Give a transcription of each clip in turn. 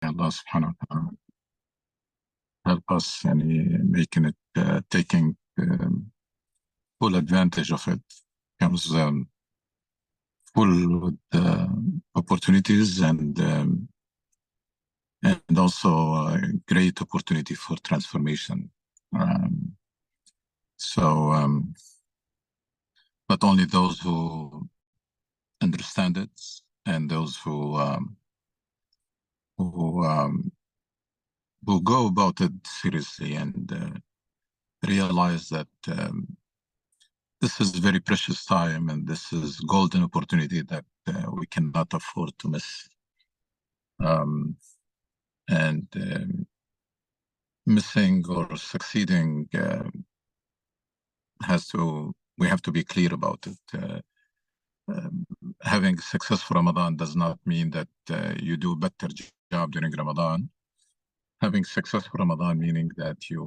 Allah subhanahu wa ta'ala help us and making it, taking full advantage of it. Comes full with opportunities and also a great opportunity for transformation. But only those who understand it and those who go about it seriously and realize that this is a very precious time and this is golden opportunity that we cannot afford to miss. Missing or succeeding we have to be clear about it. Having successful Ramadan does not mean that you do a better job during Ramadan. Having successful Ramadan meaning that you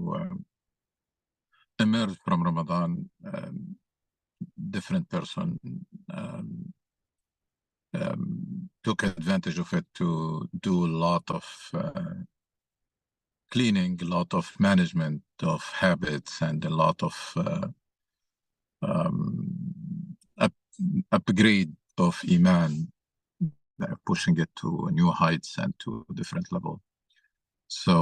emerge from Ramadan different person, took advantage of it to do a lot of cleaning, a lot of management of habits, and a lot of upgrade of Iman, pushing it to new heights and to a different level. So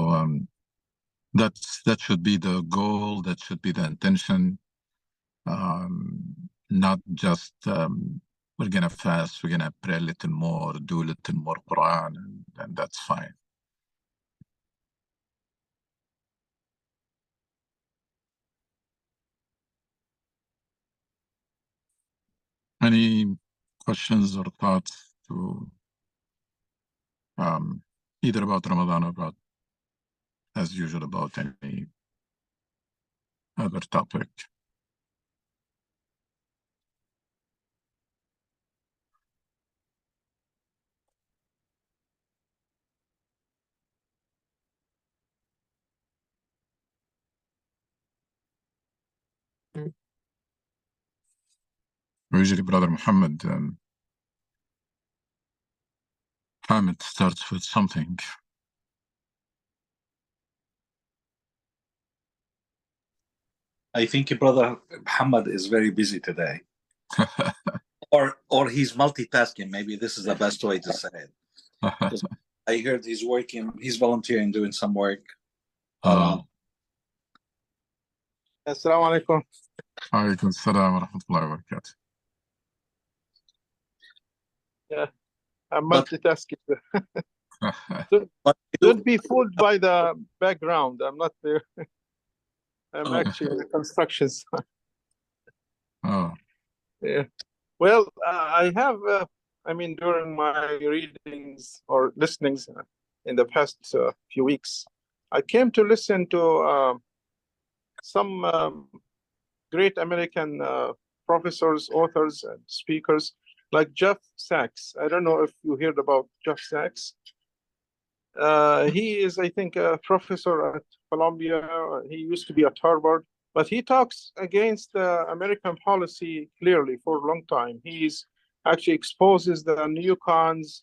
that should be the goal, that should be the intention, not just we're gonna fast, we're gonna pray a little more, do a little more Quran, and that's fine. Any questions or thoughts to either about Ramadan or about, as usual, about any other topic? Usually, Brother Muhammad, Hamid starts with something. I think Brother Muhammad is very busy today. or he's multitasking. Maybe this is the best way to say it. I heard he's working, he's volunteering, doing some work. Assalamu alaikum. Alaikum assalam wa rahmatullahi wa barakatuh. Yeah, I'm multitasking. Don't be fooled by the background. I'm not there. I'm actually in the construction site. Oh. Yeah. Well, I have, during my readings or listenings in the past few weeks, I came to listen to some great American professors, authors, and speakers like Jeff Sachs. I don't know if you heard about Jeff Sachs. He is, I think, a professor at Columbia. He used to be at Harvard, but he talks against American policy clearly for a long time. He's actually exposes the neocons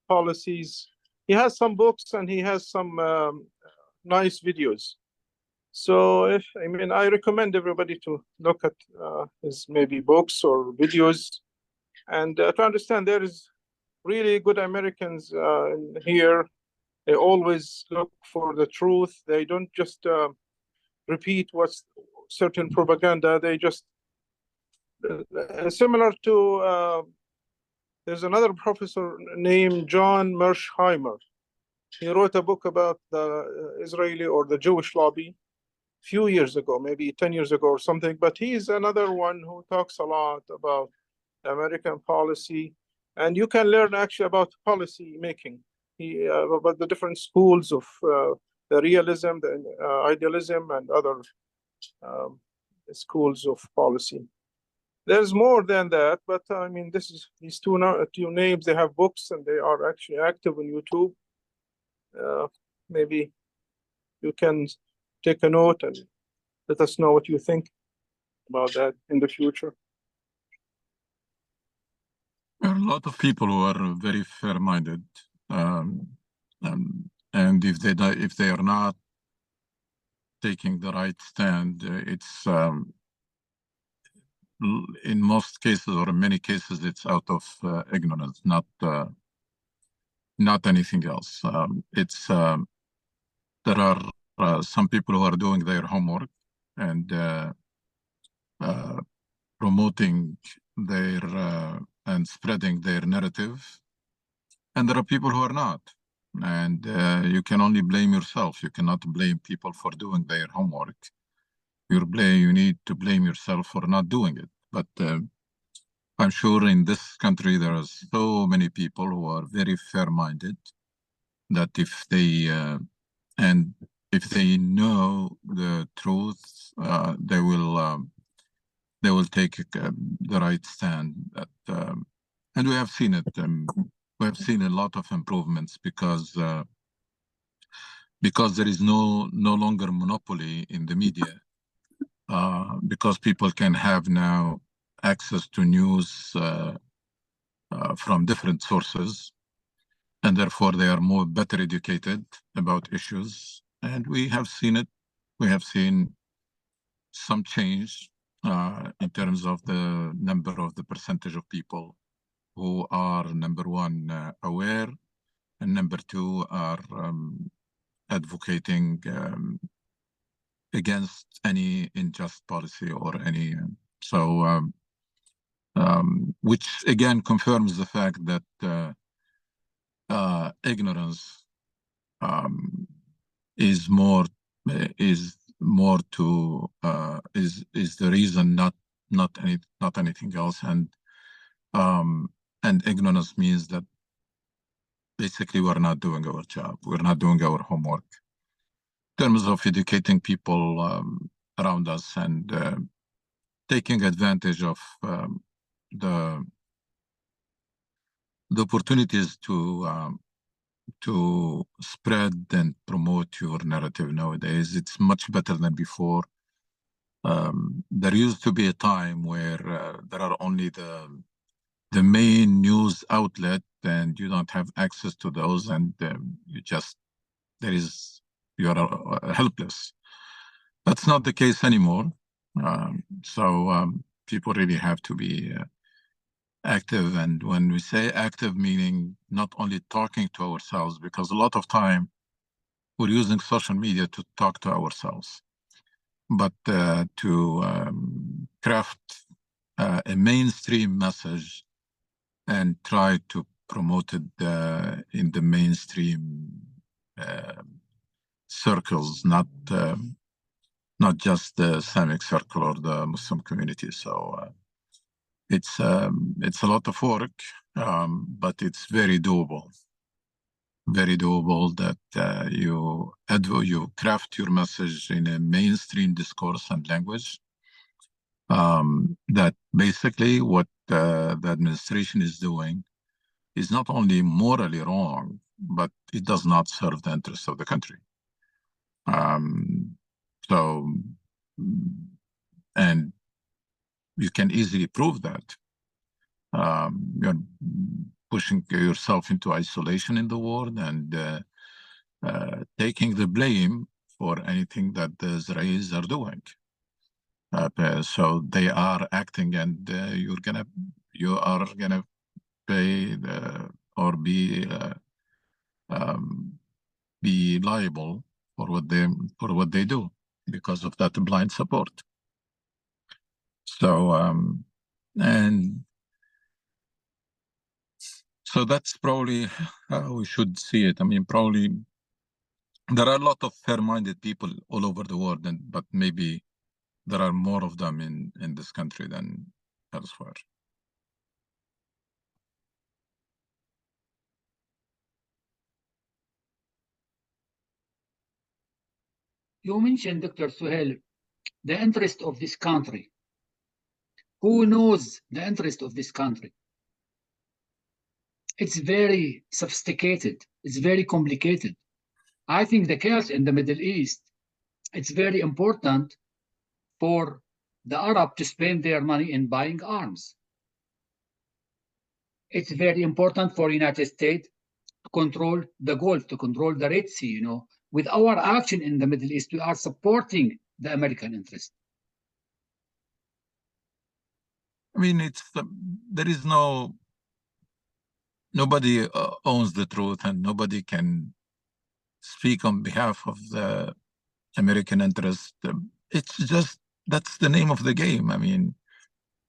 policies. He has some books and he has some nice videos. So I recommend everybody to look at his maybe books or videos and to understand there is really good Americans here. They always look for the truth. They don't just repeat what's certain propaganda. They just similar to there's another professor named John Mearsheimer. He wrote a book about the Israeli or the Jewish lobby a few years ago, maybe 10 years ago or something. But he's another one who talks a lot about American policy, and you can learn actually about policy making. About the different schools of the realism, the idealism, and other schools of policy. There's more than that, but these two names. They have books and they are actually active on YouTube. Maybe you can take a note and let us know what you think about that in the future. There are a lot of people who are very fair-minded. and if they are not taking the right stand, it's in most cases, or in many cases, it's out of ignorance, not anything else. There are some people who are doing their homework and promoting their and spreading their narrative, and there are people who are not. And you can only blame yourself. You cannot blame people for doing their homework. You need to blame yourself for not doing it. But I'm sure in this country there are so many people who are very fair-minded that if they know the truth, they will take the right stand. And we have seen it. We have seen a lot of improvements because there is no longer monopoly in the media. Because people can have now access to news from different sources, and therefore they are better educated about issues. And we have seen it. We have seen some change in terms of the percentage of people who are, number one, aware, and number two, are advocating against any unjust policy or any which again confirms the fact that ignorance is the reason, not anything else. And ignorance means that basically we're not doing our job. We're not doing our homework in terms of educating people around us and taking advantage of the opportunities to spread and promote your narrative nowadays. It's much better than before. There used to be a time where there are only the main news outlet, and you don't have access to those, and you are helpless. That's not the case anymore. So people really have to be active. And when we say active, meaning not only talking to ourselves, because a lot of time we're using social media to talk to ourselves, but to craft a mainstream message and try to promote it in the mainstream circles, not just the Islamic circle or the Muslim community. So it's a lot of work, but it's very doable. Very doable that you craft your message in a mainstream discourse and language. That basically what the administration is doing is not only morally wrong, but it does not serve the interests of the country. And you can easily prove that. You're pushing yourself into isolation in the world and taking the blame for anything that the Israelis are doing. So they are acting, and you are gonna pay or be liable for what they do because of that blind support. So and so that's probably how we should see it. I mean, probably there are a lot of fair-minded people all over the world, but maybe there are more of them in this country than elsewhere. You mentioned, Dr. Suhail, the interest of this country. Who knows the interest of this country? It's very sophisticated. It's very complicated. I think the chaos in the Middle East, it's very important for the Arab to spend their money in buying arms. It's very important for the United States to control the Gulf, to control the Red Sea. You know, with our action in the Middle East, we are supporting the American interest. I mean, there is nobody owns the truth, and nobody can speak on behalf of the American interest. It's just, that's the name of the game. I mean,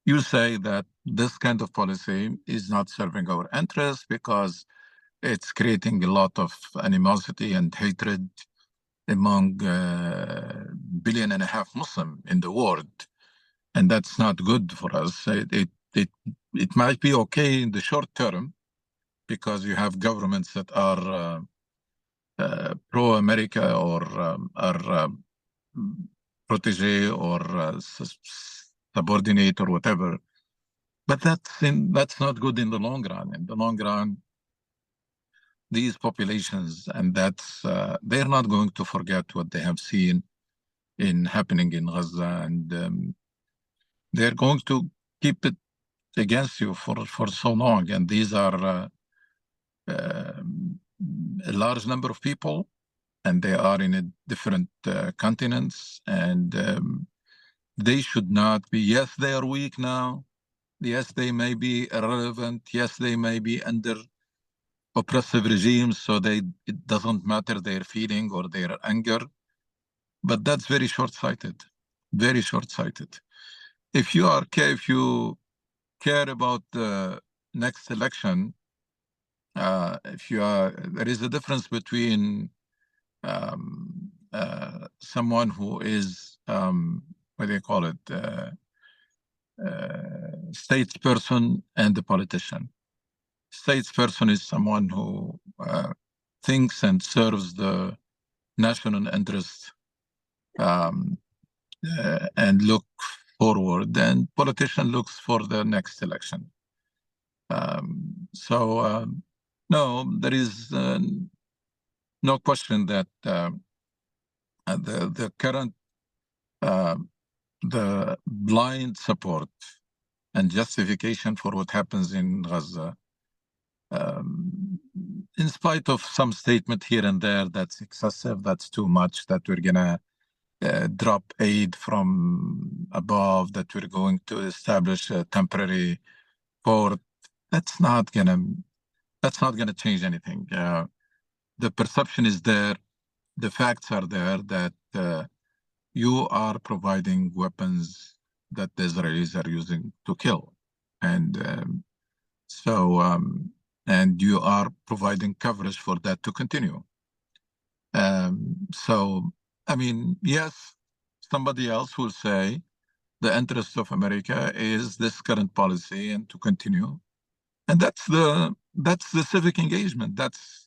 you say that this kind of policy is not serving our interests because it's creating a lot of animosity and hatred among 1.5 billion Muslims in the world. And that's not good for us. It might be okay in the short term because you have governments that are pro-America or are protege or subordinate or whatever. But that's not good in the long run. In the long run, these populations, and they're not going to forget what they have seen happening in Gaza, and they're going to keep it against you for so long. And these are a large number of people, and they are in different continents, and they should not be. Yes, they are weak now. Yes, they may be irrelevant. Yes, they may be under oppressive regimes, so it doesn't matter their feeling or their anger. But that's very short-sighted, very short-sighted. If you care about the next election, there is a difference between someone who is what do you call it, statesperson and the politician. Statesperson is someone who thinks and serves the national interest and look forward, and politician looks for the next election. No, there is no question that the current the blind support and justification for what happens in Gaza, in spite of some statement here and there that's excessive, that's too much, that we're gonna drop aid from above, that we're going to establish a temporary port, that's not gonna change anything. The perception is there, the facts are there that you are providing weapons that the Israelis are using to kill, and and you are providing coverage for that to continue. I mean, yes, somebody else will say the interest of America is this current policy and to continue, and that's the civic engagement. That's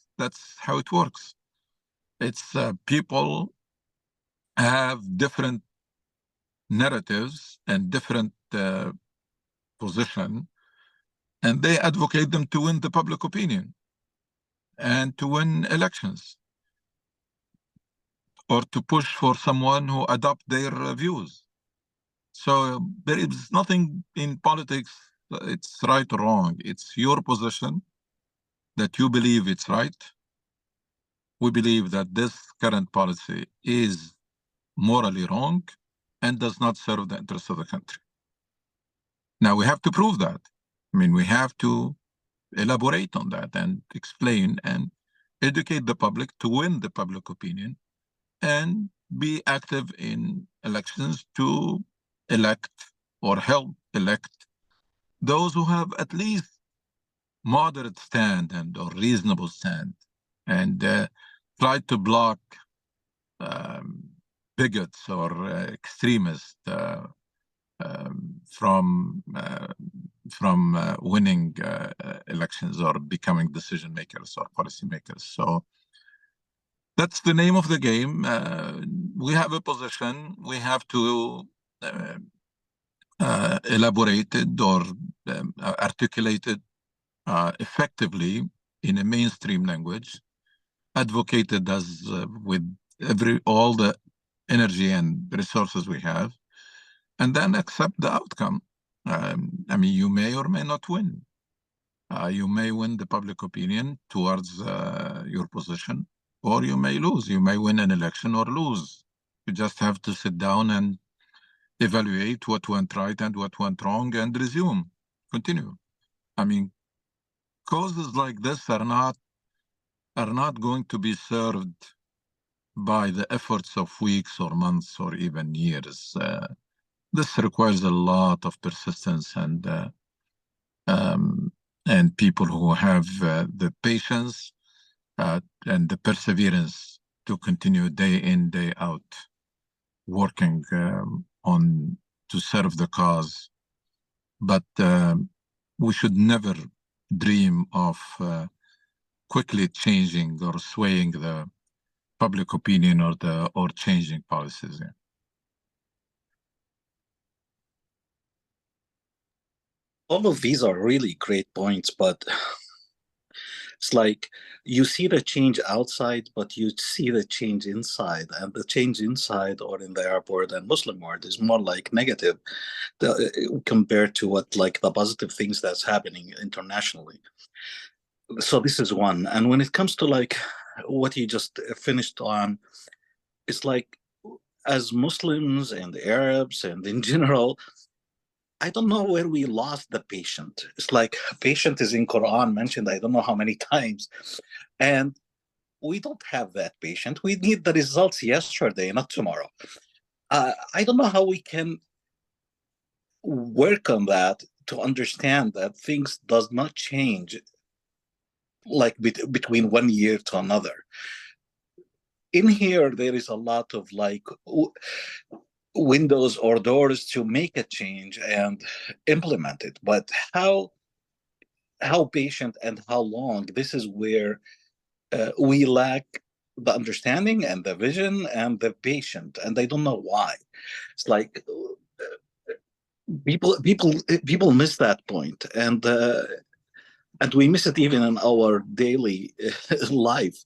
how it works. It's people have different narratives and different position, and they advocate them to win the public opinion and to win elections, or to push for someone who adopt their views. So there is nothing in politics, it's right or wrong. It's your position that you believe it's right. We believe that this current policy is morally wrong and does not serve the interests of the country. Now we have to prove that. I mean, we have to elaborate on that and explain and educate the public to win the public opinion and be active in elections to elect or help elect those who have at least moderate stand or reasonable stand, and try to block bigots or extremists from winning elections or becoming decision makers or policy makers. So that's the name of the game. We have a position. We have to elaborate it or articulate it effectively in a mainstream language, advocated as with all the energy and resources we have, and then accept the outcome. I mean, you may or may not win. You may win the public opinion towards your position, or you may lose. You may win an election or lose. You just have to sit down and evaluate what went right and what went wrong and resume, continue. I mean, causes like this are not going to be served by the efforts of weeks or months or even years. This requires a lot of persistence and people who have the patience and the perseverance to continue day in, day out, working to serve the cause. But we should never dream of quickly changing or swaying the public opinion or changing policies. Yeah. All of these are really great points, but it's like you see the change outside, but you see the change inside, and the change inside or in the Arab world and Muslim world is more like negative compared to what like the positive things that's happening internationally. So this is one. And when it comes to like what you just finished on, it's like as Muslims and Arabs and in general, I don't know where we lost the patient. It's like patient is in Quran mentioned, I don't know how many times. And we don't have that patient. We need the results yesterday, not tomorrow. I don't know how we can work on that to understand that things does not change like between 1 year to another. In here, there is a lot of like windows or doors to make a change and implement it, but how patient and how long, this is where we lack the understanding and the vision and the patient, and I don't know why. It's like people miss that point, and we miss it even in our daily life.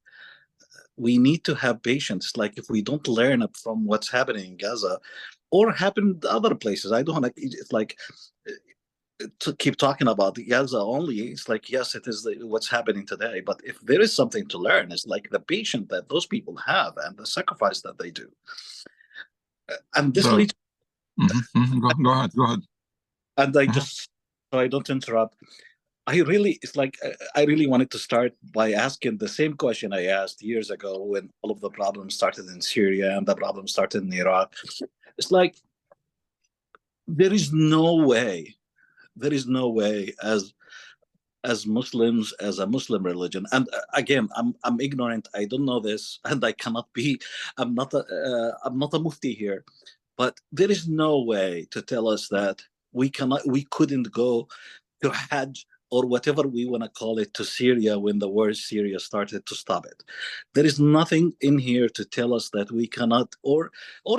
We need to have patience. Like if we don't learn from what's happening in Gaza or happened other places, I don't like. It's like to keep talking about Gaza only. It's like yes, it is what's happening today. But if there is something to learn, it's like the patience that those people have and the sacrifice that they do. And this leads. Go ahead. And I just so I don't interrupt. It's like I really wanted to start by asking the same question I asked years ago when all of the problems started in Syria and the problems started in Iraq. It's like there is no way as Muslims, as a Muslim religion, and again, I'm ignorant. I don't know this, and I cannot be. I'm not a mufti here, but there is no way to tell us that we couldn't go to Hajj or whatever we want to call it to Syria when the war in Syria started, to stop it. There is nothing in here to tell us that we cannot, or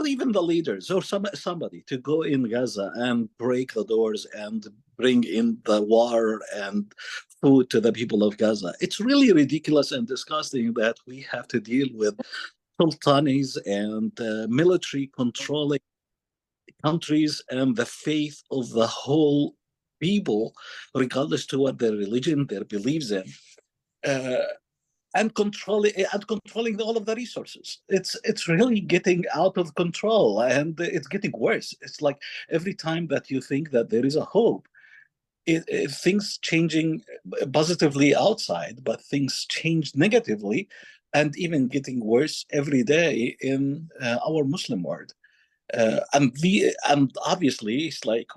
even the leaders or somebody to go in Gaza and break the doors and bring in the water and food to the people of Gaza. It's really ridiculous and disgusting that we have to deal with sultanis and military controlling countries and the faith of the whole people, regardless to what their religion, their beliefs in, and controlling all of the resources. It's really getting out of control, and it's getting worse. It's like every time that you think that there is a hope, things changing positively outside, but things change negatively, and even getting worse every day in our Muslim world. And obviously, it's like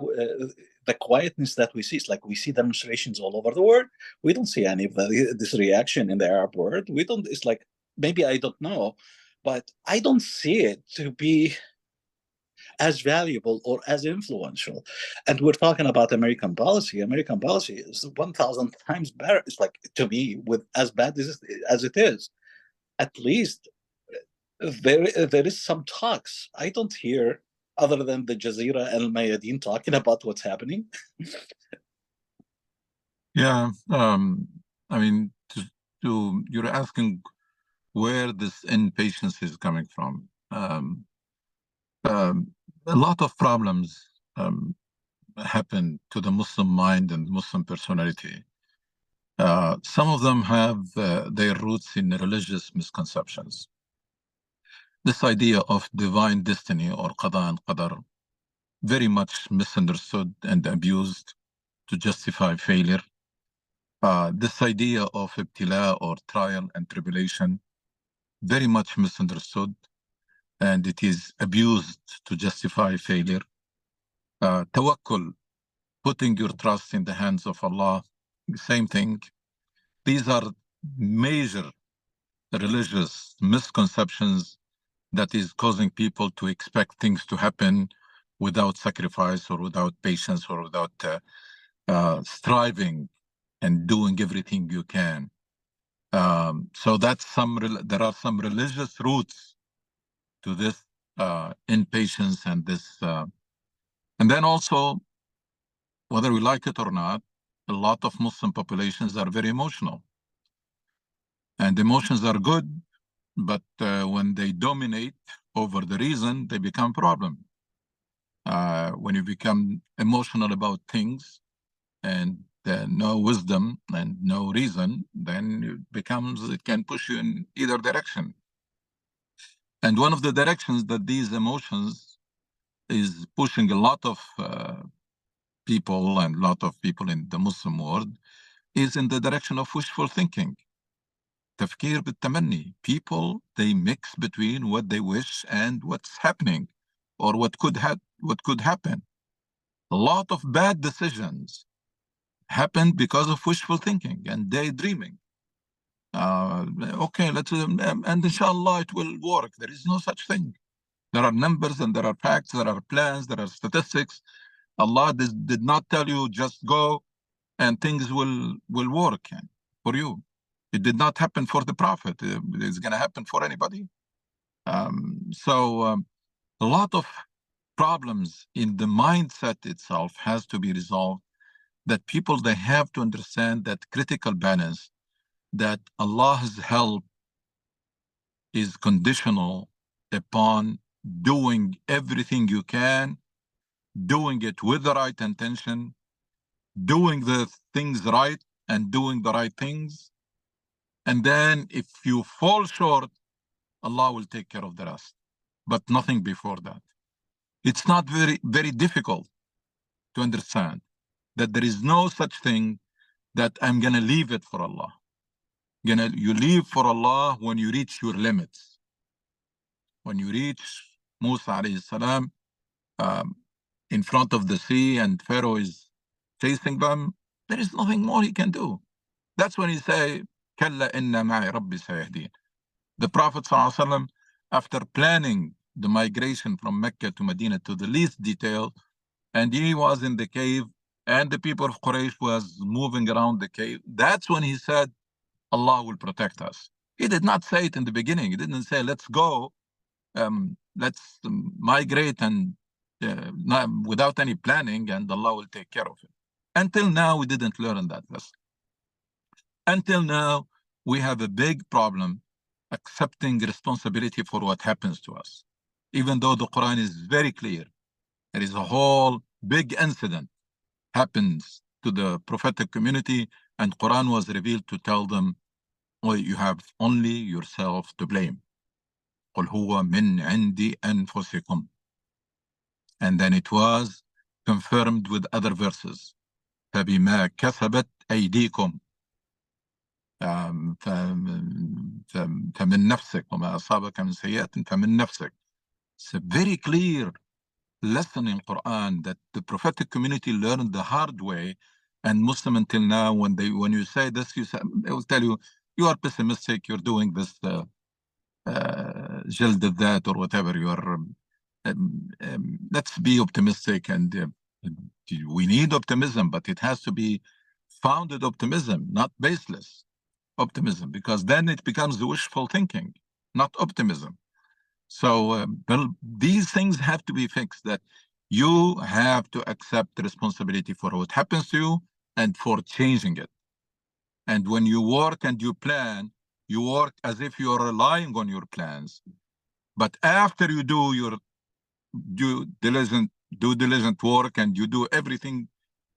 the quietness that we see. It's like we see demonstrations all over the world. We don't see any of this reaction in the Arab world. We don't. It's like maybe I don't know, but I don't see it to be as valuable or as influential. And we're talking about American policy. American policy is 1,000 times better. It's like, to me, with as bad as it is, at least there is some talks. I don't hear, other than the Jazeera and Al Mayadeen, talking about what's happening. Yeah, I mean, you're asking where this impatience is coming from. A lot of problems happen to the Muslim mind and Muslim personality Some of them have their roots in religious misconceptions. This idea of divine destiny or qada and qadar, very much misunderstood and abused to justify failure. This idea of ibtila or trial and tribulation, very much misunderstood, and it is abused to justify failure. Tawakkul, putting your trust in the hands of Allah, same thing. These are major religious misconceptions that is causing people to expect things to happen without sacrifice or without patience or without striving and doing everything you can. So that's there are some religious roots to this impatience and this. And then also, whether we like it or not, a lot of Muslim populations are very emotional. And emotions are good, but when they dominate over the reason, they become a problem. When you become emotional about things and no wisdom and no reason, then it can push you in either direction. And one of the directions that these emotions is pushing a lot of people and a lot of people in the Muslim world is in the direction of wishful thinking. Tafkir بالتمني. People, they mix between what they wish and what's happening or what could happen. A lot of bad decisions happened because of wishful thinking and daydreaming. Okay, and inshallah it will work. There is no such thing. There are numbers and there are facts, there are plans, there are statistics. Allah did not tell you just go and things will work for you. It did not happen for the Prophet. It's going to happen for anybody. So a lot of problems in the mindset itself has to be resolved, that people, they have to understand that critical balance, that Allah's help is conditional upon doing everything you can, doing it with the right intention, doing the things right and doing the right things. And then if you fall short, Allah will take care of the rest, but nothing before that. It's not very, very difficult to understand that there is no such thing that I'm going to leave it for Allah. You leave for Allah when you reach your limits. When you reach Musa alayhi salam in front of the sea and Pharaoh is chasing them, there is nothing more he can do. That's when he say, Kalla inna ma'i rabbi sayahdin. The Prophet ﷺ, after planning the migration from Mecca to Medina to the least detail, and he was in the cave, and the people of Quraysh was moving around the cave, that's when he said, Allah will protect us. He did not say it in the beginning. He didn't say, let's go, let's migrate and without any planning, and Allah will take care of it. Until now, we didn't learn that lesson. Until now, we have a big problem accepting responsibility for what happens to us. Even though the Quran is very clear, there is a whole big incident happens to the prophetic community, and Quran was revealed to tell them, well, you have only yourself to blame. قُلْ هُوَ مِنْ عِنْدِ أَنفُسِكُمْ. And then it was confirmed with other verses. فَبِمَا كَسَبَتْ أَيْدِيكُمْ فَمِنْ نَفْسِكَ وَمَا أَصَابَكَ مِنْ سَيِّئَةٍ فَمِنْ نَفْسِكَ. It's a very clear lesson in Quran that the prophetic community learned the hard way, and Muslim until now, when you say this, they will tell you, you are pessimistic, you're doing this جلد الذات or whatever. You are let's be optimistic, and we need optimism, but it has to be founded optimism, not baseless optimism, because then it becomes wishful thinking, not optimism. So these things have to be fixed, that you have to accept the responsibility for what happens to you and for changing it. And when you work and you plan, you work as if you're relying on your plans. But after you do your due diligent work and you do everything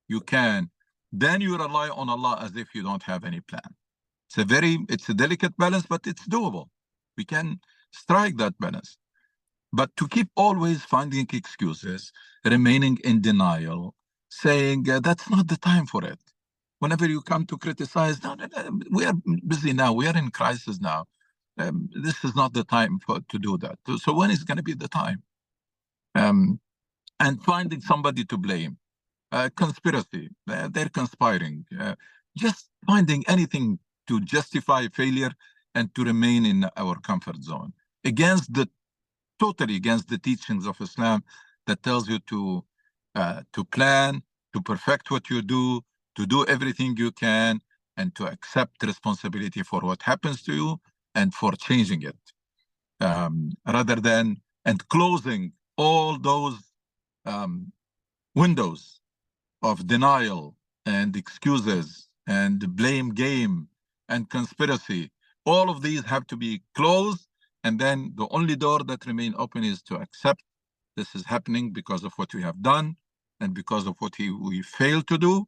you can then you rely on Allah as if you don't have any plan. It's a delicate balance, but it's doable. We can strike that balance. But to keep always finding excuses, remaining in denial, saying that's not the time for it. Whenever you come to criticize, no, we are busy now. We are in crisis now. This is not the time to do that. So when is going to be the time? And finding somebody to blame. Conspiracy, they're conspiring. Just finding anything to justify failure and to remain in our comfort zone. Totally against the teachings of Islam that tells you to plan, to perfect what you do, to do everything you can, and to accept responsibility for what happens to you and for changing it. Rather than closing all those windows of denial and excuses and blame game and conspiracy. All of these have to be closed, and then the only door that remain open is to accept this is happening because of what we have done and because of what we failed to do,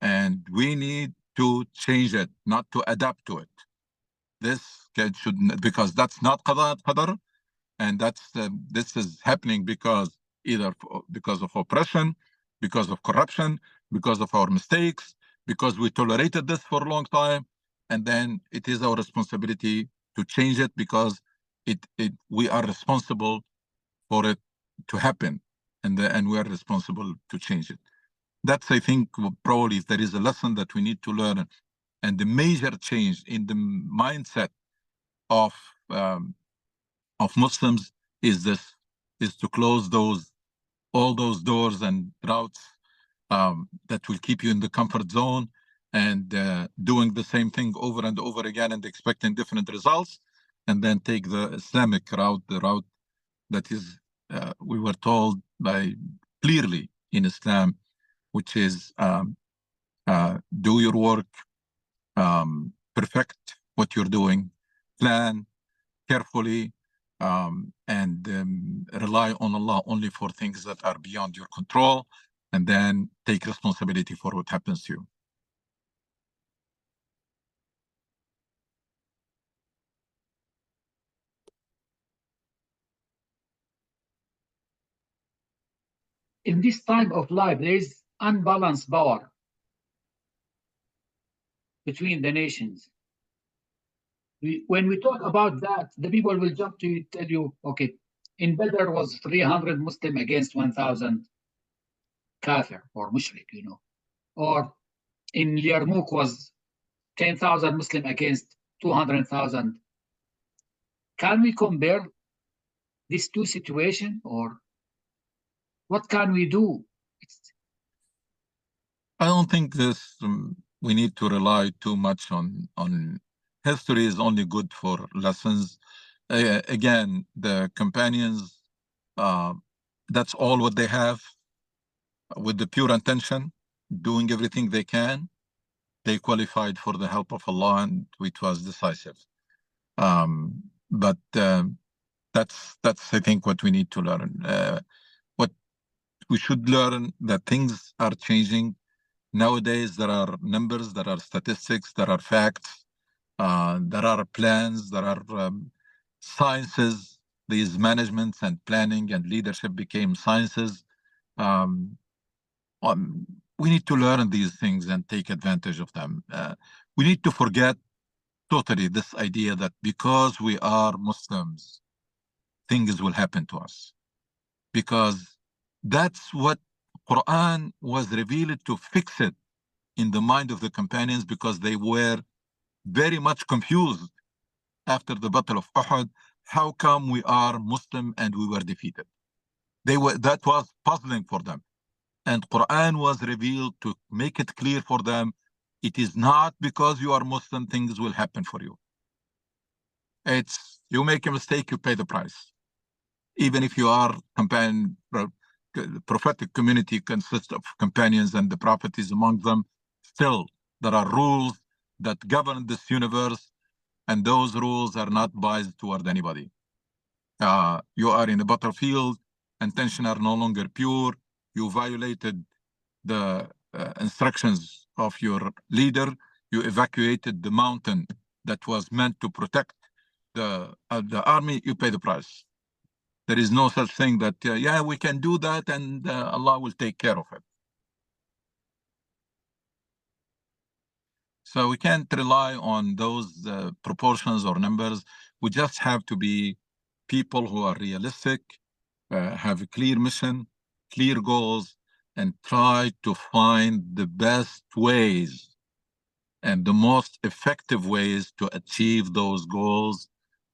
and we need to change it, not to adapt to it. This shouldn't, because that's not qadar, and this is happening because either because of oppression, because of corruption, because of our mistakes, because we tolerated this for a long time, and then it is our responsibility to change it because we are responsible for it to happen, and we are responsible to change it. That's, I think, probably if there is a lesson that we need to learn, and the major change in the mindset of Muslims is to close all those doors and routes that will keep you in the comfort zone and doing the same thing over and over again and expecting different results, and then take the Islamic route, the route that is we were told clearly in Islam, which is do your work, perfect what you're doing, plan carefully, and rely on Allah only for things that are beyond your control, and then take responsibility for what happens to you. In this time of life, there is unbalanced power between the nations. When we talk about that, the people will jump to tell you, okay, in Badr was 300 Muslim against 1,000 kafir or mushrik, or in Yarmouk was 10,000 Muslim against 200,000. Can we compare these two situations, or what can we do? I don't think we need to rely too much on history. Is only good for lessons. Again, the companions, that's all what they have, with the pure intention, doing everything they can. They qualified for the help of Allah, and it was decisive. But that's I think what we need to learn. What we should learn, that things are changing. Nowadays, there are numbers, there are statistics, there are facts, there are plans, there are sciences. These managements and planning and leadership became sciences. We need to learn these things and take advantage of them. We need to forget totally this idea that because we are Muslims, things will happen to us. Because that's what Quran was revealed to fix it in the mind of the companions, because they were very much confused after the Battle of Uhud. How come we are Muslim and we were defeated? That was puzzling for them. And Quran was revealed to make it clear for them, it is not because you are Muslim things will happen for you. It's you make a mistake, you pay the price. Even if you are the prophetic community consists of companions and the prophet is among them, still there are rules that govern this universe, and those rules are not biased toward anybody. You are in a battlefield, intentions are no longer pure, you violated the instructions of your leader, you evacuated the mountain that was meant to protect the army, you pay the price. There is no such thing that, yeah, we can do that and Allah will take care of it. So we can't rely on those proportions or numbers. We just have to be people who are realistic, have a clear mission, clear goals, and try to find the best ways and the most effective ways to achieve those goals,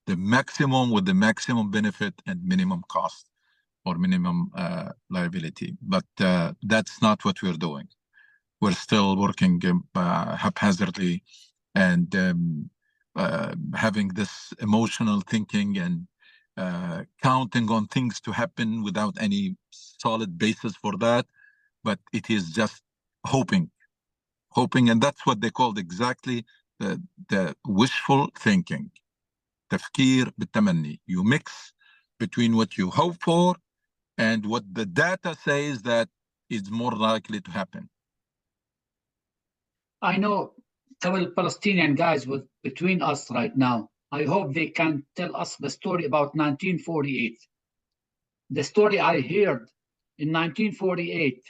the maximum with the maximum benefit and minimum cost or minimum liability. But that's not what we're doing. We're still working haphazardly and having this emotional thinking and counting on things to happen without any solid basis for that. But it is just hoping, and that's what they called exactly the wishful thinking. تفكير بالتمني. You mix between what you hope for and what the data says that is more likely to happen. I know several Palestinian guys between us right now. I hope they can tell us the story about 1948. The story I heard in 1948,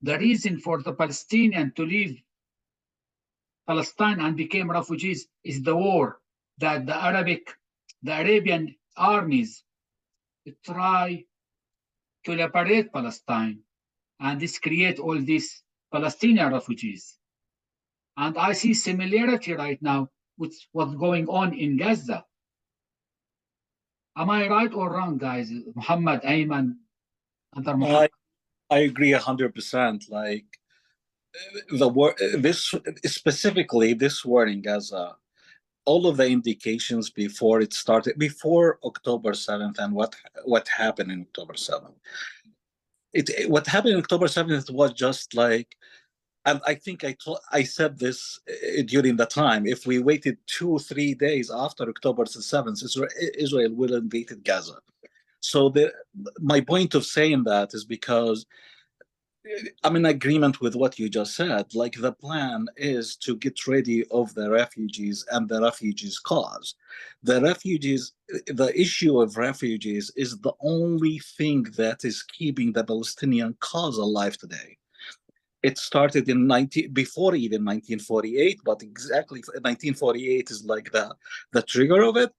the reason for the Palestinians to leave Palestine and became refugees is the war that the Arabian armies try to liberate Palestine, and this create all these Palestinian refugees. And I see similarity right now with what's going on in Gaza. Am I right or wrong, guys? Muhammad, Ayman, other Muhammad? I agree 100%. Like this specifically, this war in Gaza, all of the indications before it started, before October 7th, and what happened in October 7th. What happened in October 7th was just like, and I think I said this during the time. If we waited 2-3 days after October 7th, Israel will invade Gaza. So my point of saying that is because I'm in agreement with what you just said. Like, the plan is to get ready of the refugees and the refugees' cause. The issue of refugees is the only thing that is keeping the Palestinian cause alive today. It started before even 1948, but exactly 1948 is like the trigger of it.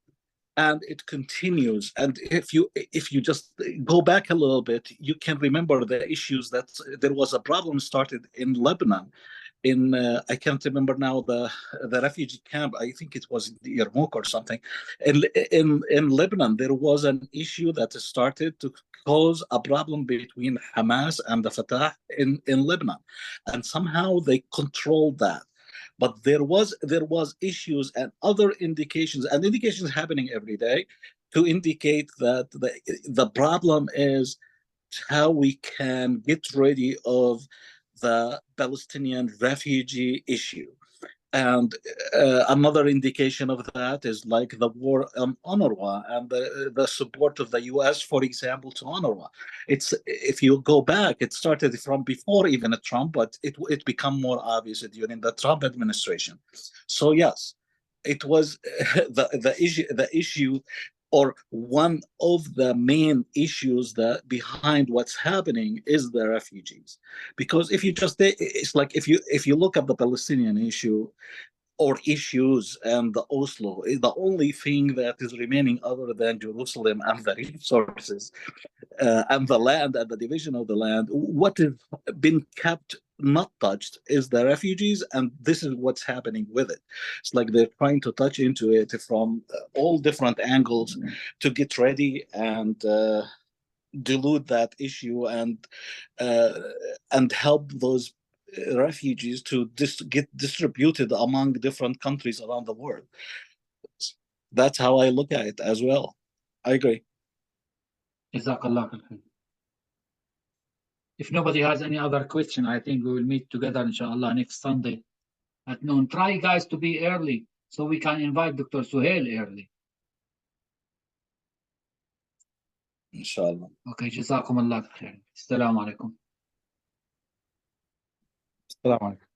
And it continues. And if you just go back a little bit, you can remember the issues that there was a problem started in Lebanon. I can't remember now the refugee camp. I think it was in Yarmouk or something. In Lebanon, there was an issue that started to cause a problem between Hamas and the Fatah in Lebanon, and somehow they controlled that. But there was issues and other indications happening every day to indicate that the problem is how we can get rid of the Palestinian refugee issue. And another indication of that is like the war on UNRWA and the support of the US, for example, to UNRWA. If you go back, it started from before even Trump, but it became more obvious during the Trump administration. So yes, it was the issue, or one of the main issues that behind what's happening is the refugees. Because it's like if you look at the Palestinian issue or issues and the Oslo, the only thing that is remaining other than Jerusalem and the resources and the land and the division of the land, what has been kept not touched is the refugees, and this is what's happening with it. It's like they're trying to touch into it from all different angles to get ready and dilute that issue and help those refugees to get distributed among different countries around the world. That's how I look at it as well. I agree. Jazakallah khair. If nobody has any other question, I think we will meet together, inshallah, next Sunday at noon. Try, guys, to be early so we can invite Dr. Suhail early. Inshallah. Okay, Jazakumullah khair. Assalamu alaikum. السلام عليكم.